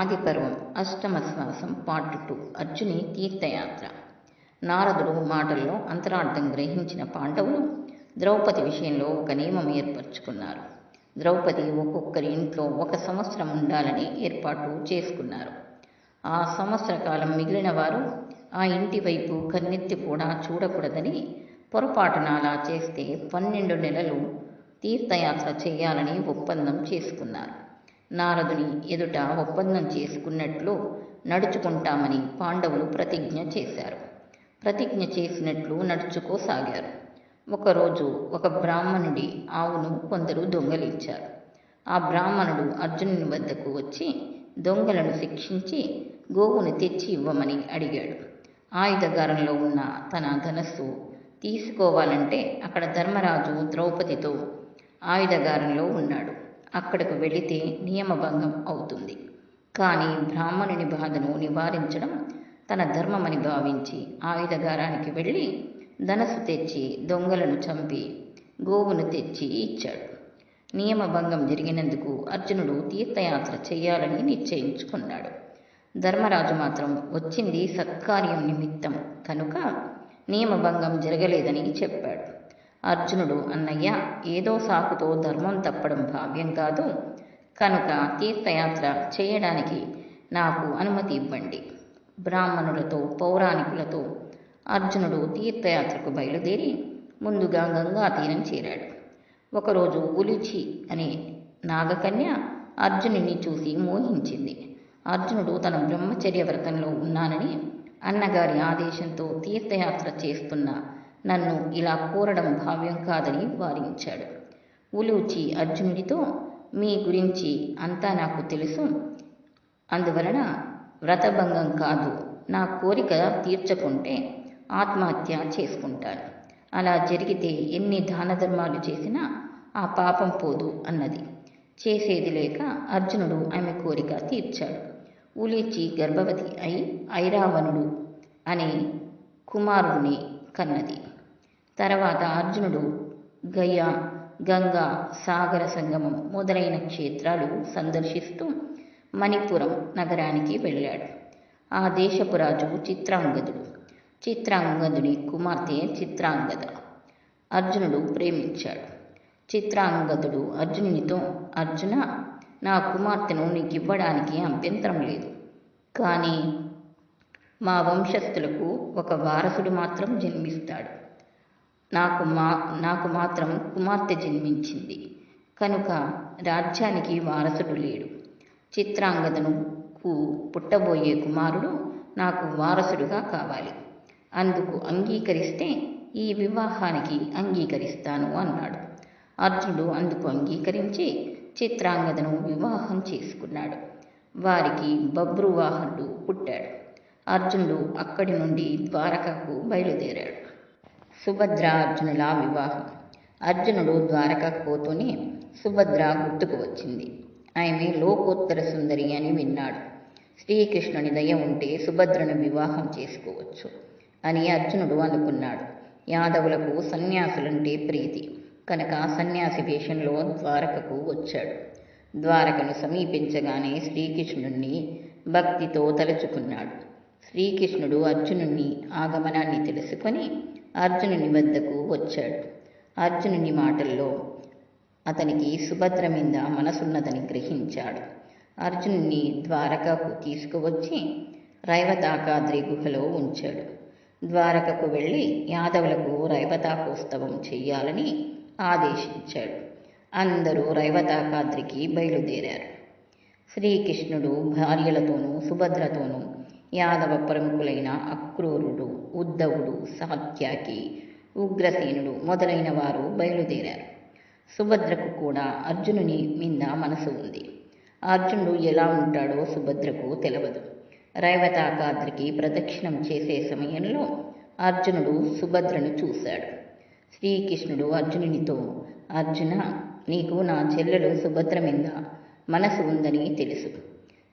ఆదిపర్వం అష్టమ శ్వాసం పార్ట్ 2 అర్జుని తీర్థయాత్ర. నారదుడు మాటల్లో అంతరార్థం గ్రహించిన పాండవులు ద్రౌపది విషయంలో ఒక నియమం ఏర్పరచుకున్నారు. ద్రౌపది ఒక్కొక్కరి ఇంట్లో 1 సంవత్సరం ఉండాలని ఏర్పాటు చేసుకున్నారు. ఆ సంవత్సర కాలం మిగిలిన వారు ఆ ఇంటి వైపు కన్నెత్తి కూడా చూడకూడదని, పొరపాటున అలా చేస్తే 12 నెలలు తీర్థయాత్ర చేయాలని ఒప్పందం చేసుకున్నారు. నారదుని ఎదుట ఒప్పందం చేసుకున్నట్లు నడుచుకుంటామని పాండవులు ప్రతిజ్ఞ చేశారు. ప్రతిజ్ఞ చేసినట్లు నడుచుకోసాగారు. ఒకరోజు ఒక బ్రాహ్మణుడి ఆవును కొందరు దొంగలించారు. ఆ బ్రాహ్మణుడు అర్జునుని వద్దకు వచ్చి దొంగలను శిక్షించి గోవును తెచ్చి ఇవ్వమని అడిగాడు. ఆయుధగారంలో ఉన్న తన ధనస్సు తీసుకోవాలంటే అక్కడ ధర్మరాజు ద్రౌపదితో ఆయుధగారంలో ఉన్నాడు. అక్కడకు వెళితే నియమభంగం అవుతుంది. కానీ బ్రాహ్మణుని బాధను నివారించడం తన ధర్మమని భావించి ఆయుధగారానికి వెళ్ళి ధనస్సు తెచ్చి దొంగలను చంపి గోవును తెచ్చి ఇచ్చాడు. నియమభంగం జరిగినందుకు అర్జునుడు తీర్థయాత్ర చేయాలని నిశ్చయించుకున్నాడు. ధర్మరాజు మాత్రం వచ్చింది సత్కార్యం నిమిత్తం కనుక నియమభంగం జరగలేదని చెప్పాడు. అర్జునుడు, అన్నయ్య, ఏదో సాకుతో ధర్మం తప్పడం భావ్యం కాదు కనుక తీర్థయాత్ర చేయడానికి నాకు అనుమతి ఇవ్వండి. బ్రాహ్మణులతో పౌరాణికులతో అర్జునుడు తీర్థయాత్రకు బయలుదేరి ముందుగా గంగా తీరం చేరాడు. ఒకరోజు ఉలిచి అనే నాగకన్య అర్జునుని చూసి మోహించింది. అర్జునుడు తన బ్రహ్మచర్య వ్రతంలో ఉన్నానని, అన్నగారి ఆదేశంతో తీర్థయాత్ర చేస్తున్న నన్ను ఇలా కోరడం భావ్యం కాదని వారించాడు. ఉలూచి అర్జునుడితో, మీ గురించి అంతా నాకు తెలుసు, అందువలన వ్రతభంగం కాదు, నా కోరిక తీర్చకుంటే ఆత్మహత్య చేసుకుంటాను. అలా జరిగితే ఎన్ని దాన ధర్మాలు చేసినా ఆ పాపం పోదు అన్నది. చేసేది లేక అర్జునుడు ఆమె కోరిక తీర్చాడు. ఉలీచి గర్భవతి అయి ఐరావణుడు అనే కుమారుడిని కన్నది. తర్వాత అర్జునుడు గయ, గంగా, సాగర సంగమం మొదలైన క్షేత్రాలు సందర్శిస్తూ మణిపురం నగరానికి వెళ్ళాడు. ఆ దేశపు రాజు చిత్రాంగదుడు. చిత్రాంగదుని కుమార్తె చిత్రాంగద అర్జునుడు ప్రేమించాడు. చిత్రాంగదుడు అర్జునునితో, అర్జున, నా కుమార్తెను నీకివ్వడానికి అభ్యంతరం లేదు. కానీ మా వంశస్థులకు ఒక వారసుడు మాత్రం జన్మిస్తాడు. నాకు మాత్రం కుమార్తె జన్మించింది కనుక రాజ్యానికి వారసుడు లేడు. చిత్రాంగదనుకు పుట్టబోయే కుమారుడు నాకు వారసుడుగా కావాలి. అందుకు అంగీకరిస్తే ఈ వివాహానికి అంగీకరిస్తాను అన్నాడు. అర్జునుడు అందుకు అంగీకరించి చిత్రాంగదను వివాహం చేసుకున్నాడు. వారికి బభ్రువాహనుడు పుట్టాడు. అర్జునుడు అక్కడి నుండి ద్వారకకు బయలుదేరాడు. సుభద్ర అర్జునుల వివాహం. అర్జునుడు ద్వారకకు పోతూనే సుభద్ర గుర్తుకు వచ్చింది. ఆమె లోకోత్తర సుందరి అని విన్నాడు. శ్రీకృష్ణుని దయ ఉంటే సుభద్రను వివాహం చేసుకోవచ్చు అని అర్జునుడు అనుకున్నాడు. యాదవులకు సన్యాసులంటే ప్రీతి కనుక సన్యాసి వేషంలో ద్వారకకు వచ్చాడు. ద్వారకను సమీపించగానే శ్రీకృష్ణుణ్ణి భక్తితో తలుచుకున్నాడు. శ్రీకృష్ణుడు అర్జునుని ఆగమనాన్ని తెలుసుకొని అర్జునుని వద్దకు వచ్చాడు. అర్జునుని మాటల్లో అతనికి సుభద్ర మీద మనసున్నదని గ్రహించాడు. అర్జునుని ద్వారకకు తీసుకువచ్చి రైవతాకాద్రి గుహలో ఉంచాడు. ద్వారకకు వెళ్ళి యాదవులకు రైవతాకోత్సవం చెయ్యాలని ఆదేశించాడు. అందరూ రైవతాకాద్రికి బయలుదేరారు. శ్రీకృష్ణుడు భార్యలతోనూ సుభద్రతోనూ యాదవ ప్రముఖులైన అక్రూరుడు, ఉద్ధవుడు, సాత్యకి, ఉగ్రసేనుడు మొదలైన వారు బయలుదేరారు. సుభద్రకు కూడా అర్జునుని మీద మనసు ఉంది. అర్జునుడు ఎలా ఉంటాడో సుభద్రకు తెలియదు. రైవతాకాద్రికి ప్రదక్షిణం చేసే సమయంలో అర్జునుడు సుభద్రను చూశాడు. శ్రీకృష్ణుడు అర్జునునితో, అర్జున, నీకు నా చెల్లెలు సుభద్ర మీద మనసు ఉందని తెలుసు.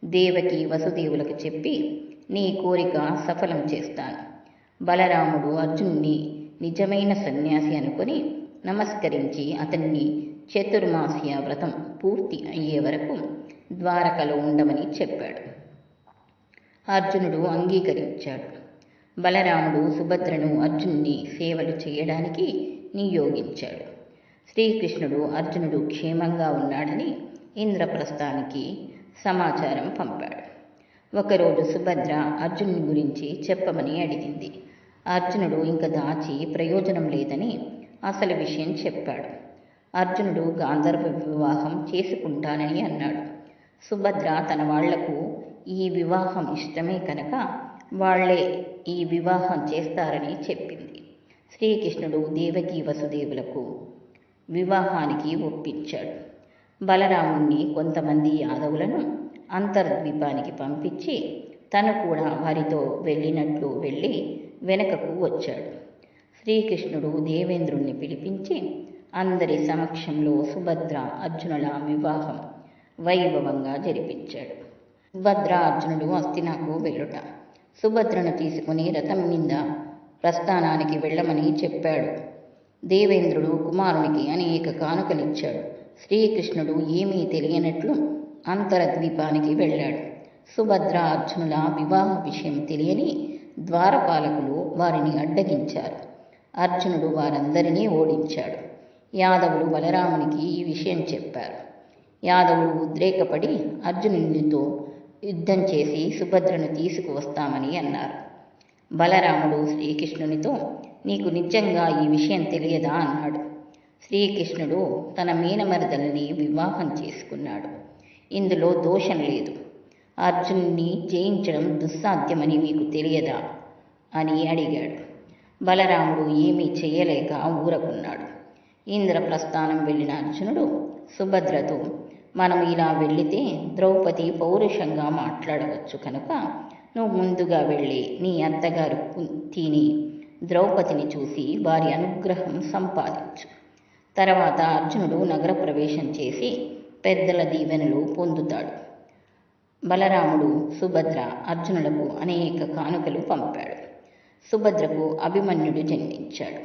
దేవకి, వసుదేవులకు చెప్పి నీ కోరిక సఫలం చేస్తాను. బలరాముడు అర్జునుని నిజమైన సన్యాసి అనుకొని నమస్కరించి అతన్ని చతుర్మాస్య వ్రతం పూర్తి అయ్యే వరకు ద్వారకలో ఉండమని చెప్పాడు. అర్జునుడు అంగీకరించాడు. బలరాముడు సుభద్రను అర్జునుని సేవలు చేయడానికి నియోగించాడు. శ్రీకృష్ణుడు అర్జునుడు క్షేమంగా ఉన్నాడని ఇంద్రప్రస్థానికి సమాచారం పంపాడు. ఒకరోజు సుభద్ర అర్జునుని గురించి చెప్పమని అడిగింది. అర్జునుడు ఇంక దాచి ప్రయోజనం లేదని అసలు విషయం చెప్పాడు. అర్జునుడు గాంధర్వ వివాహం చేసుకుంటానని అన్నాడు. సుభద్ర తన వాళ్లకు ఈ వివాహం ఇష్టమే కనుక వాళ్లే ఈ వివాహం చేస్తారని చెప్పింది. శ్రీకృష్ణుడు దేవకీ వసుదేవులకు వివాహానికి ఒప్పించాడు. బలరాముణ్ణి కొంతమంది యాదవులను అంతర్ద్వీపానికి పంపించి తను కూడా వారితో వెళ్ళినట్లు వెళ్ళి వెనకకు వచ్చాడు. శ్రీకృష్ణుడు దేవేంద్రుణ్ణి పిలిపించి అందరి సమక్షంలో సుభద్ర అర్జునుల వివాహం వైభవంగా జరిపించాడు. సుభద్ర అర్జునుడు హస్తినాకు వెళ్ళుట. సుభద్రను తీసుకుని రథం మీద ప్రస్థానానికి వెళ్ళమని చెప్పాడు. దేవేంద్రుడు కుమారునికి అనేక కానుకలిచ్చాడు. శ్రీకృష్ణుడు ఏమీ తెలియనట్లు అంతరద్వీపానికి వెళ్ళాడు. సుభద్ర అర్జునుల వివాహ విషయం తెలియని ద్వారపాలకులు వారిని అడ్డగించారు. అర్జునుడు వారందరినీ ఓడించాడు. యాదవులు బలరామునికి ఈ విషయం చెప్పారు. యాదవులు ఉద్రేకపడి అర్జునునితో యుద్ధం చేసి సుభద్రను తీసుకువస్తామని అన్నారు. బలరాముడు శ్రీకృష్ణునితో నీకు నిజంగా ఈ విషయం తెలియదా అన్నాడు. శ్రీకృష్ణుడు తన మీనమరదల్ని వివాహం చేసుకున్నాడు. ఇందులో దోషం లేదు. అర్జునుని జయించడం దుస్సాధ్యమని మీకు తెలియదా అని అడిగాడు. బలరాముడు ఏమీ చెయ్యలేక ఊరకున్నాడు. ఇంద్రప్రస్థానం వెళ్ళిన అర్జునుడు సుభద్రతో మనం ఇలా వెళితే ద్రౌపది పౌరుషంగా మాట్లాడవచ్చు కనుక నువ్వు ముందుగా వెళ్ళి నీ అత్తగారు కుంతిని ద్రౌపదిని చూసి వారి అనుగ్రహం సంపాదించు. తర్వాత అర్జునుడు నగర ప్రవేశం చేసి పెద్దల దీవెనలు పొందుతాడు. బలరాముడు సుభద్ర అర్జునులకు అనేక కానుకలు పంపాడు. సుభద్రకు అభిమన్యుడు జన్మించాడు.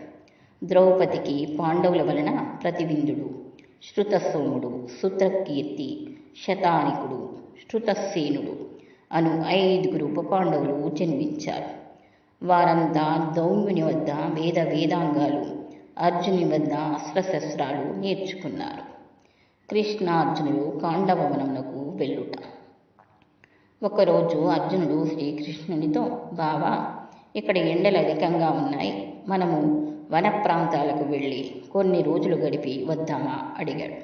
ద్రౌపదికి పాండవుల వలన ప్రతివిందుడు, శృతసోముడు, శృతకీర్తి, శతానికుడు, శృతసేనుడు అను 5 ఉప పాండవులు జన్మించారు. వారంతా ద్రౌమ్యుని వద్ద వేదాంగాలు, అర్జుని వద్ద అస్త్రశస్త్రాలు నేర్చుకున్నారు. కృష్ణార్జునుడు కాండవవనమునకు వెళ్ళుట. ఒకరోజు అర్జునుడు శ్రీకృష్ణునితో బావా, ఇక్కడ ఎండలు అధికంగా ఉన్నాయి, మనము వన ప్రాంతాలకు వెళ్ళి కొన్ని రోజులు గడిపి వద్దామా అడిగాడు.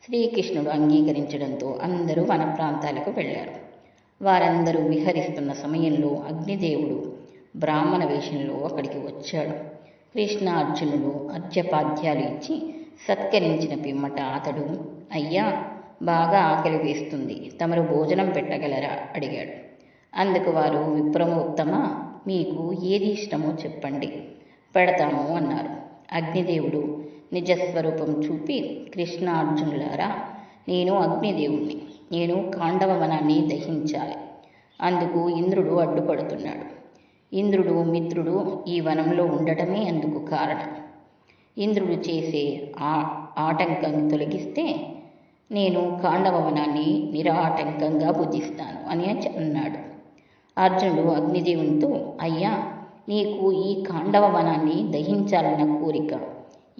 శ్రీకృష్ణుడు అంగీకరించడంతో అందరూ వన ప్రాంతాలకు వెళ్ళారు. వారందరూ విహరిస్తున్న సమయంలో అగ్నిదేవుడు బ్రాహ్మణ వేషంలో అక్కడికి వచ్చాడు. కృష్ణార్జునుడు అర్ఘ్యపాద్యాలు ఇచ్చి సత్కరించిన పిమ్మట అతడు అయ్యా, బాగా ఆకలి వేస్తుంది, తమరు భోజనం పెట్టగలరా అడిగాడు. అందుకు వారు విప్రమోత్తమ, మీకు ఏది ఇష్టమో చెప్పండి, పెడతాము అన్నారు. అగ్నిదేవుడు నిజస్వరూపం చూపి కృష్ణార్జునులారా, నేను అగ్నిదేవుణ్ణి, నేను కాండవ వనాన్ని దహించాలి. అందుకు ఇంద్రుడు అడ్డుపడుతున్నాడు. ఇంద్రుడు మిత్రుడు ఈ వనంలో ఉండటమే అందుకు కారణం. ఇంద్రుడు చేసే ఆటంకం తొలగిస్తే నేను కాండవ వనాన్ని నిరాటంకంగా భుజిస్తాను అని అన్నాడు. అర్జునుడు అగ్నిదేవునితో అయ్యా, నీకు ఈ కాండవ వనాన్ని దహించాలన్న కోరిక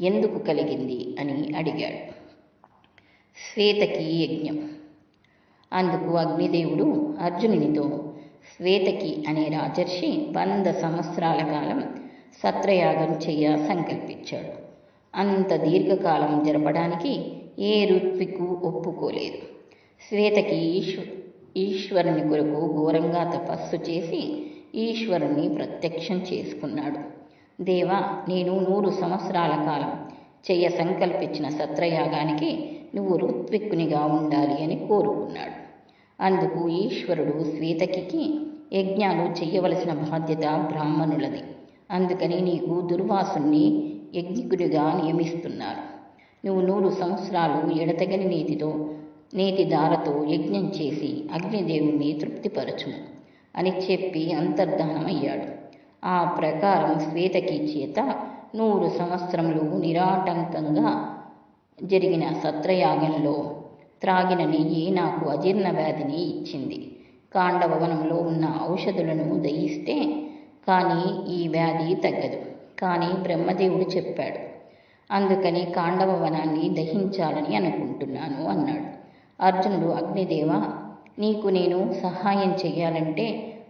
ఎందుకు కలిగింది అని అడిగాడు. శ్వేతకి యజ్ఞం. అందుకు అగ్నిదేవుడు అర్జునునితో శ్వేతకి అనే రాజర్షి 100 సంవత్సరాల కాలం సత్రయాగం చెయ్య సంకల్పించాడు. అంత దీర్ఘకాలం జరపడానికి ఏ ఋత్వికు ఒప్పుకోలేదు. శ్వేతకి ఈశ్వరుని కొరకు ఘోరంగా తపస్సు చేసి ఈశ్వరుణ్ణి ప్రత్యక్షం చేసుకున్నాడు. దేవా, నేను 100 సంవత్సరాల కాలం చెయ్య సంకల్పించిన సత్రయాగానికి నువ్వు ఋత్విక్కునిగా ఉండాలి అని కోరుకున్నాడు. అందుకు ఈశ్వరుడు శ్వేతకి యజ్ఞాలు చెయ్యవలసిన బాధ్యత బ్రాహ్మణులది, అందుకని నీకు దుర్వాసుని యజ్ఞికుడిగా నియమిస్తున్నారు. నువ్వు 100 సంవత్సరాలు ఎడతెగని నేతి దారతో యజ్ఞం చేసి అగ్నిదేవుణ్ణి తృప్తిపరచుము అని చెప్పి అంతర్ధానమయ్యాడు. ఆ ప్రకారం శ్వేతకి చేత 100 సంవత్సరములు నిరాటంకంగా జరిగిన సత్రయాగంలో త్రాగిన నెయ్యి నాకు అజీర్ణ వ్యాధిని ఇచ్చింది. కాండవవనంలో ఉన్న ఔషధులను దయిస్తే కానీ ఈ వ్యాధి తగ్గదు. కానీ బ్రహ్మదేవుడు చెప్పాడు. అందుకని కాండవవనాన్ని దహించాలని అనుకుంటున్నాను అన్నాడు. అర్జునుడు, అగ్నిదేవ, నీకు నేను సహాయం చెయ్యాలంటే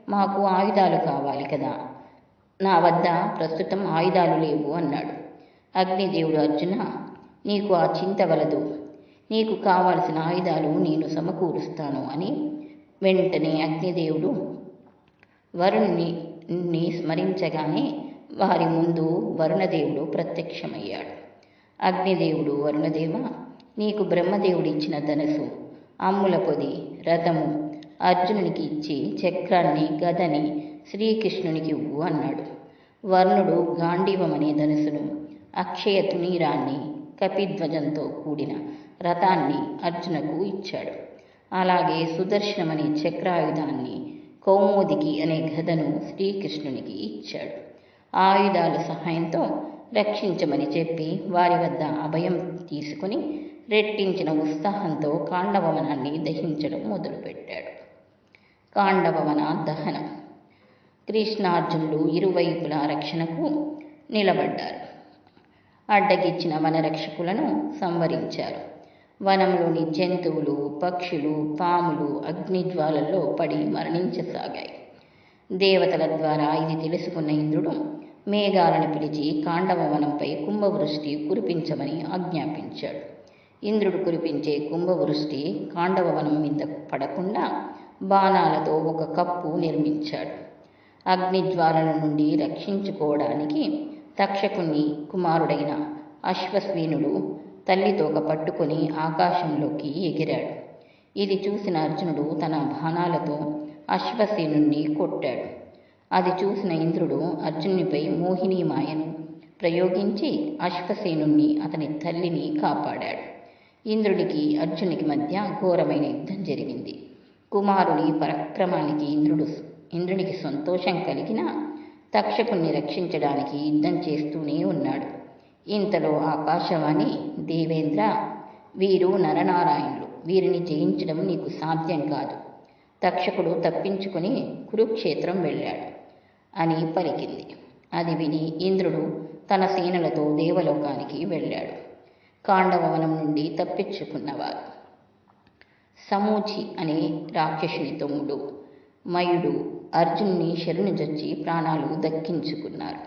మాకు ఆయుధాలు కావాలి కదా. నా వద్ద ప్రస్తుతం ఆయుధాలు లేవు అన్నాడు. అగ్నిదేవుడు, అర్జున, నీకు ఆ చింత వలదు. నీకు కావలసిన ఆయుధాలు నేను సమకూరుస్తాను అని వెంటనే అగ్నిదేవుడు వరుణుని స్మరించగానే వారి ముందు వరుణదేవుడు ప్రత్యక్షమయ్యాడు. అగ్నిదేవుడు, వరుణదేవ, నీకు బ్రహ్మదేవుడిచ్చిన ధనసు, అమ్ముల పొది, రథము అర్జునునికి ఇచ్చి చక్రాన్ని, గదని శ్రీకృష్ణునికి ఇవ్వు అన్నాడు. వరుణుడు గాంధీవమనే ధనుసును, అక్షయ తునీరాన్ని, కపిధ్వజంతో కూడిన రథాన్ని అర్జునకు ఇచ్చాడు. అలాగే సుదర్శనమనే చక్రాయుధాన్ని, కౌమోదికి అనే గదను శ్రీకృష్ణునికి ఇచ్చాడు. ఆయుధాల సహాయంతో రక్షించమని చెప్పి వారి వద్ద అభయం తీసుకుని రెట్టించిన ఉత్సాహంతో కాండవవనాన్ని దహించడం మొదలుపెట్టాడు. కాండవవన దహనం. కృష్ణార్జునులు ఇరువైపులా రక్షణకు నిలబడ్డారు. అడ్డగిచ్చిన వనరక్షకులను సంవరించారు. వనంలోని జంతువులు, పక్షులు, పాములు అగ్నిజ్వాలల్లో పడి మరణించసాగాయి. దేవతల ద్వారా ఇది తెలుసుకున్న ఇంద్రుడు మేఘాలను పిలిచి కాండవవనంపై కుంభవృష్టి కురిపించమని ఆజ్ఞాపించాడు. ఇంద్రుడు కురిపించే కుంభవృష్టి కాండవవనం మీద పడకుండా బాణాలతో ఒక కప్పు నిర్మించాడు. అగ్నిజ్వాలల నుండి రక్షించుకోవడానికి తక్షకుని కుమారుడైన అశ్వశ్వీనుడు తల్లితోక పట్టుకొని ఆకాశంలోకి ఎగిరాడు. ఇది చూసిన అర్జునుడు తన బాణాలతో అశ్వసేనుణ్ణి కొట్టాడు. అది చూసిన ఇంద్రుడు అర్జునునిపై మోహిని మాయను ప్రయోగించి అశ్వసేనుణ్ణి, అతని తల్లిని కాపాడాడు. ఇంద్రుడికి అర్జునునికి మధ్య ఘోరమైన యుద్ధం జరిగింది. కుమారుని పరాక్రమానికి ఇంద్రునికి సంతోషం కలిగిన తక్షకుణ్ణి రక్షించడానికి యుద్ధం చేస్తూనే ఉన్నాడు. ఇంతలో ఆకాశవాణి, దేవేంద్ర, వీరు నరనారాయణులు, వీరిని జయించడం నీకు సాధ్యం కాదు. తక్షకుడు తప్పించుకొని కురుక్షేత్రం వెళ్ళాడు అని పలికింది. అది విని ఇంద్రుడు తన సేనలతో దేవలోకానికి వెళ్ళాడు. కాండవవనం నుండి తప్పించుకున్నవారు సమూచి అనే రాక్షసుని తమ్ముడు మయుడు అర్జునుని శరణుజొచ్చి ప్రాణాలు దక్కించుకున్నారు.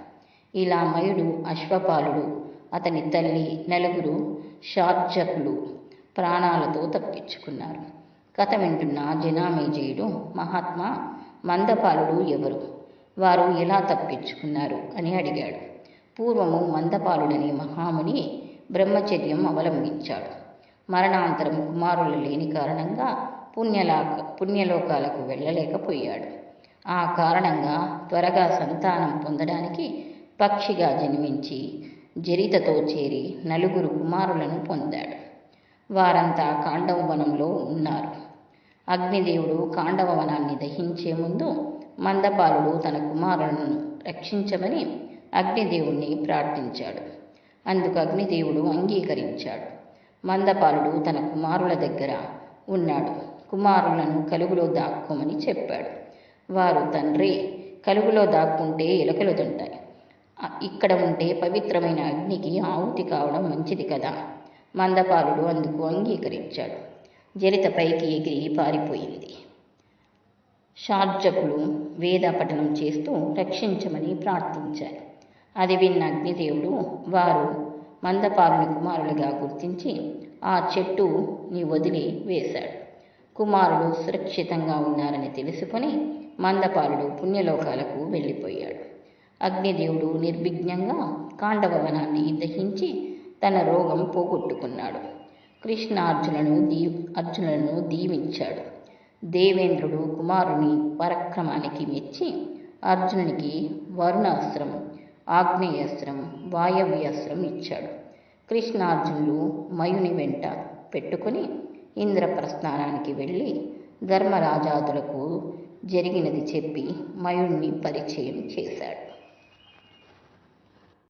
ఇలా మయుడు, అశ్వపాలుడు, అతని తల్లి, నలుగురు షార్జకులు ప్రాణాలతో తప్పించుకున్నారు. కథ వింటున్న జనామేజయుడు, మహాత్మా, మందపాలుడు ఎవరు? వారు ఎలా తప్పించుకున్నారు అని అడిగాడు. పూర్వము మందపాలుడనే మహాముని బ్రహ్మచర్యం అవలంబించాడు. మరణాంతరం కుమారులు లేని కారణంగా పుణ్యలోకాలకు వెళ్ళలేకపోయాడు. ఆ కారణంగా త్వరగా సంతానం పొందడానికి పక్షిగా జన్మించి జరితతో చేరి నలుగురు కుమారులను పొందాడు. వారంతా కాండవవనంలో ఉన్నారు. అగ్నిదేవుడు కాండవవనాన్ని దహించే ముందు మందపాలుడు తన కుమారులను రక్షించమని అగ్నిదేవుణ్ణి ప్రార్థించాడు. అందుకు అగ్నిదేవుడు అంగీకరించాడు. మందపాలుడు తన కుమారుల దగ్గర ఉన్నాడు. కుమారులను కలుగులో దాక్కోమని చెప్పాడు. వారు, తండ్రి, కలుగులో దాక్కుంటే ఎలుకలు తింటాయి, ఇక్కడ ఉంటే పవిత్రమైన అగ్నికి ఆహుతి కావడం మంచిది కదా. మందపాలుడు అందుకు అంగీకరించాడు. జరిత పైకి ఎగిరి పారిపోయింది. షార్జకులు వేద పఠనం చేస్తూ రక్షించమని ప్రార్థించారు. అది విన్న అగ్నిదేవుడు వారు మందపాలుని కుమారులుగా గుర్తించి ఆ చెట్టుని వదిలి వేశాడు. కుమారులు సురక్షితంగా ఉన్నారని తెలుసుకొని మందపాలుడు పుణ్యలోకాలకు వెళ్ళిపోయాడు. అగ్నిదేవుడు నిర్విఘ్నంగా కాండవవనాన్ని దహించి తన రోగం పోగొట్టుకున్నాడు. అర్జునులను దీవించాడు. దేవేంద్రుడు కుమారుని పరాక్రమానికి మెచ్చి అర్జునునికి వరుణాస్త్రం, ఆగ్నేయాస్త్రం, వాయవ్యాస్త్రం ఇచ్చాడు. కృష్ణార్జునులు మయుని వెంట పెట్టుకుని ఇంద్రప్రస్థానానికి వెళ్ళి ధర్మరాజాదులకు జరిగినది చెప్పి మయుణ్ణి పరిచయం చేశాడు.